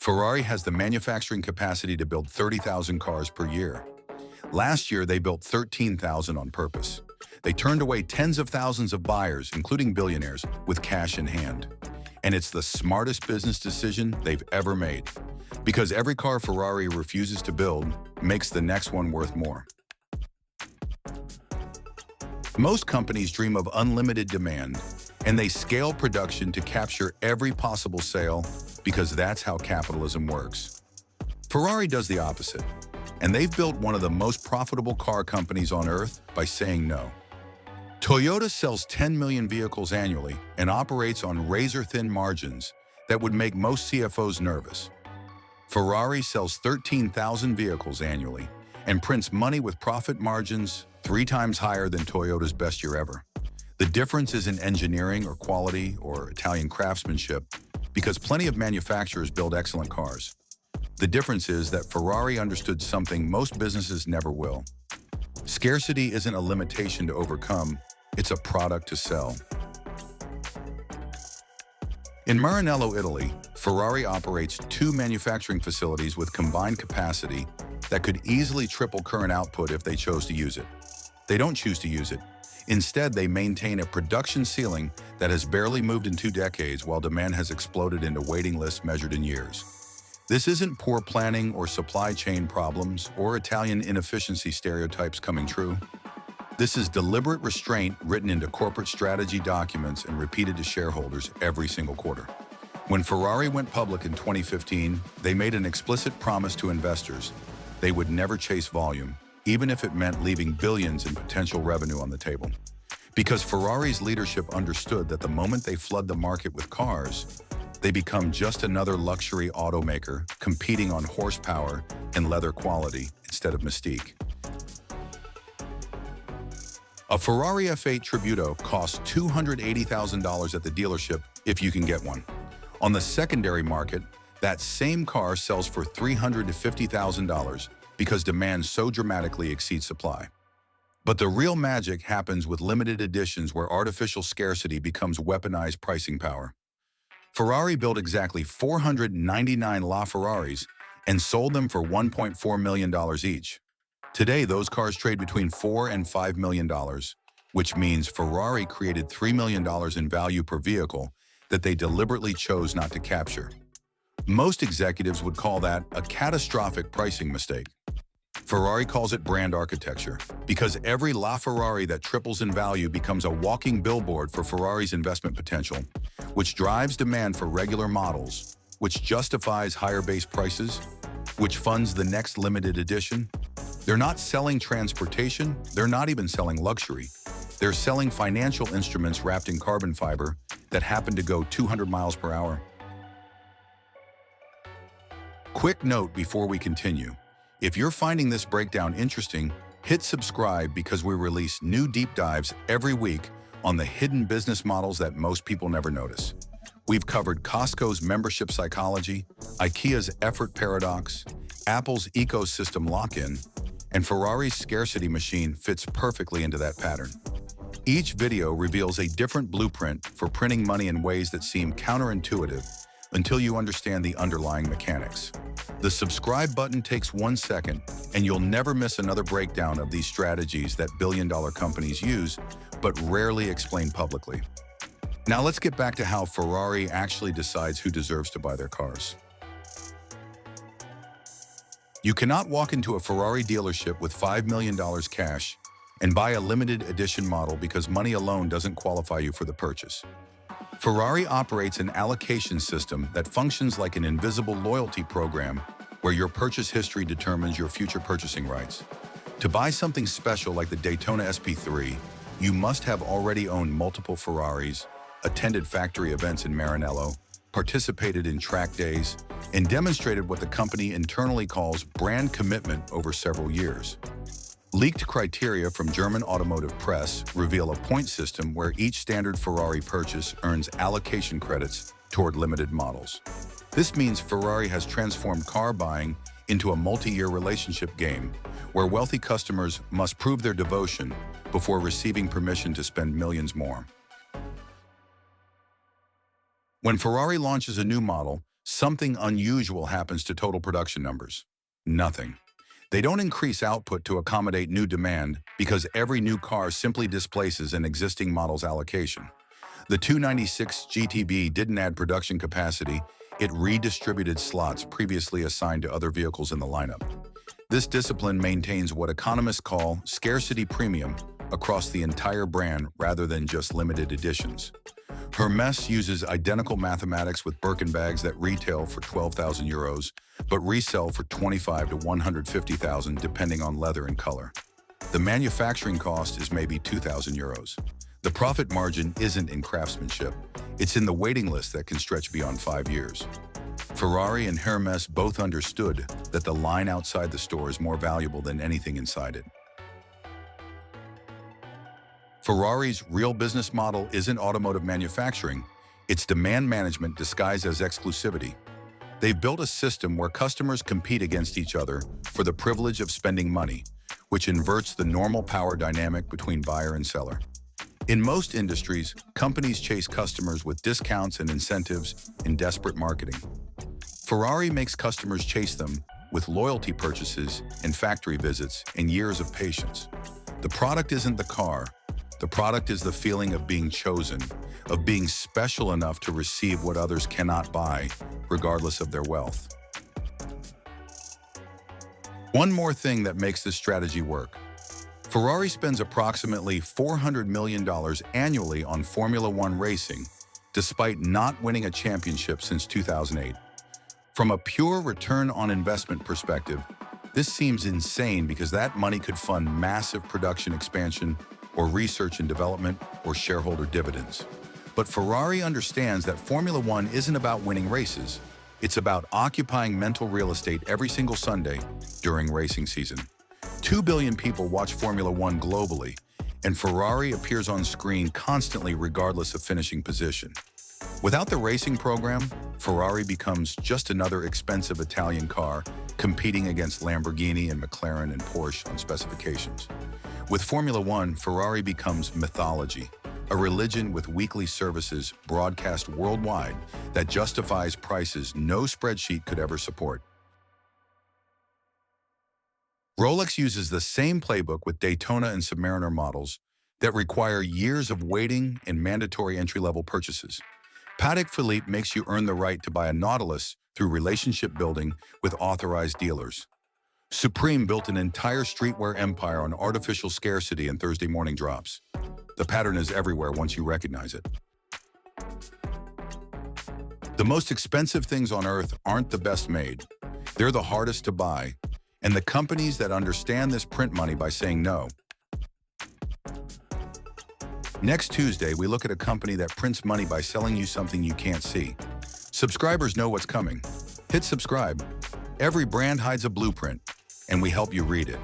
Ferrari has the manufacturing capacity to build 30,000 cars per year. Last year, they built 13,000 on purpose. They turned away tens of thousands of buyers, including billionaires, with cash in hand. And it's the smartest business decision they've ever made. Because every car Ferrari refuses to build makes the next one worth more. Most companies dream of unlimited demand, and they scale production to capture every possible sale because that's how capitalism works. Ferrari does the opposite, and they've built one of the most profitable car companies on earth by saying no. Toyota sells 10 million vehicles annually and operates on razor-thin margins that would make most CFOs nervous. Ferrari sells 13,000 vehicles annually and prints money with profit margins 3 times higher than Toyota's best year ever. The difference isn't engineering or quality or Italian craftsmanship, because plenty of manufacturers build excellent cars. The difference is that Ferrari understood something most businesses never will. Scarcity isn't a limitation to overcome, it's a product to sell. In Maranello, Italy, Ferrari operates 2 manufacturing facilities with combined capacity that could easily triple current output if they chose to use it. They don't choose to use it. Instead, they maintain a production ceiling that has barely moved in 2 decades while demand has exploded into waiting lists measured in years. This isn't poor planning or supply chain problems or Italian inefficiency stereotypes coming true. This is deliberate restraint written into corporate strategy documents and repeated to shareholders every single quarter. When Ferrari went public in 2015, they made an explicit promise to investors they would never chase volume, even if it meant leaving billions in potential revenue on the table. Because Ferrari's leadership understood that the moment they flood the market with cars, they become just another luxury automaker competing on horsepower and leather quality instead of mystique. A Ferrari F8 Tributo costs $280,000 at the dealership if you can get one. On the secondary market, that same car sells for $350,000 because demand so dramatically exceeds supply. But the real magic happens with limited editions where artificial scarcity becomes weaponized pricing power. Ferrari built exactly 499 LaFerraris and sold them for $1.4 million each. Today, those cars trade between $4 and $5 million, which means Ferrari created $3 million in value per vehicle that they deliberately chose not to capture. Most executives would call that a catastrophic pricing mistake. Ferrari calls it brand architecture, because every LaFerrari that triples in value becomes a walking billboard for Ferrari's investment potential, which drives demand for regular models, which justifies higher base prices, which funds the next limited edition. They're not selling transportation, they're not even selling luxury. They're selling financial instruments wrapped in carbon fiber that happen to go 200 miles per hour. Quick note before we continue. If you're finding this breakdown interesting, hit subscribe because we release new deep dives every week on the hidden business models that most people never notice. We've covered Costco's membership psychology, IKEA's effort paradox, Apple's ecosystem lock-in, and Ferrari's scarcity machine fits perfectly into that pattern. Each video reveals a different blueprint for printing money in ways that seem counterintuitive until you understand the underlying mechanics. The subscribe button takes 1 second, and you'll never miss another breakdown of these strategies that billion-dollar companies use, but rarely explain publicly. Now let's get back to how Ferrari actually decides who deserves to buy their cars. You cannot walk into a Ferrari dealership with $5 million cash and buy a limited edition model because money alone doesn't qualify you for the purchase. Ferrari operates an allocation system that functions like an invisible loyalty program where your purchase history determines your future purchasing rights. To buy something special like the Daytona SP3, you must have already owned multiple Ferraris, attended factory events in Maranello, participated in track days, and demonstrated what the company internally calls brand commitment over several years. Leaked criteria from German automotive press reveal a point system where each standard Ferrari purchase earns allocation credits toward limited models. This means Ferrari has transformed car buying into a multi-year relationship game where wealthy customers must prove their devotion before receiving permission to spend millions more. When Ferrari launches a new model, something unusual happens to total production numbers. Nothing. They don't increase output to accommodate new demand because every new car simply displaces an existing model's allocation. The 296 GTB didn't add production capacity, it redistributed slots previously assigned to other vehicles in the lineup. This discipline maintains what economists call scarcity premium across the entire brand rather than just limited editions. Hermès uses identical mathematics with Birkin bags that retail for 12,000 euros, but resell for 25 to 150,000 depending on leather and color. The manufacturing cost is maybe 2,000 euros. The profit margin isn't in craftsmanship, it's in the waiting list that can stretch beyond 5 years. Ferrari and Hermès both understood that the line outside the store is more valuable than anything inside it. Ferrari's real business model isn't automotive manufacturing, it's demand management disguised as exclusivity. They've built a system where customers compete against each other for the privilege of spending money, which inverts the normal power dynamic between buyer and seller. In most industries, companies chase customers with discounts and incentives in desperate marketing. Ferrari makes customers chase them with loyalty purchases and factory visits and years of patience. The product isn't the car. The product is the feeling of being chosen, of being special enough to receive what others cannot buy, regardless of their wealth. One more thing that makes this strategy work. Ferrari spends approximately $400 million annually on Formula One racing, despite not winning a championship since 2008. From a pure return on investment perspective, this seems insane because that money could fund massive production expansion or research and development or shareholder dividends. But Ferrari understands that Formula One isn't about winning races. It's about occupying mental real estate every single Sunday during racing season. 2 billion people watch Formula One globally, and Ferrari appears on screen constantly regardless of finishing position. Without the racing program, Ferrari becomes just another expensive Italian car competing against Lamborghini and McLaren and Porsche on specifications. With Formula One, Ferrari becomes mythology, a religion with weekly services broadcast worldwide that justifies prices no spreadsheet could ever support. Rolex uses the same playbook with Daytona and Submariner models that require years of waiting and mandatory entry-level purchases. Patek Philippe makes you earn the right to buy a Nautilus through relationship building with authorized dealers. Supreme built an entire streetwear empire on artificial scarcity and Thursday morning drops. The pattern is everywhere once you recognize it. The most expensive things on earth aren't the best made. They're the hardest to buy, and the companies that understand this print money by saying no. Next Tuesday, we look at a company that prints money by selling you something you can't see. Subscribers know what's coming. Hit subscribe. Every brand hides a blueprint, and we help you read it.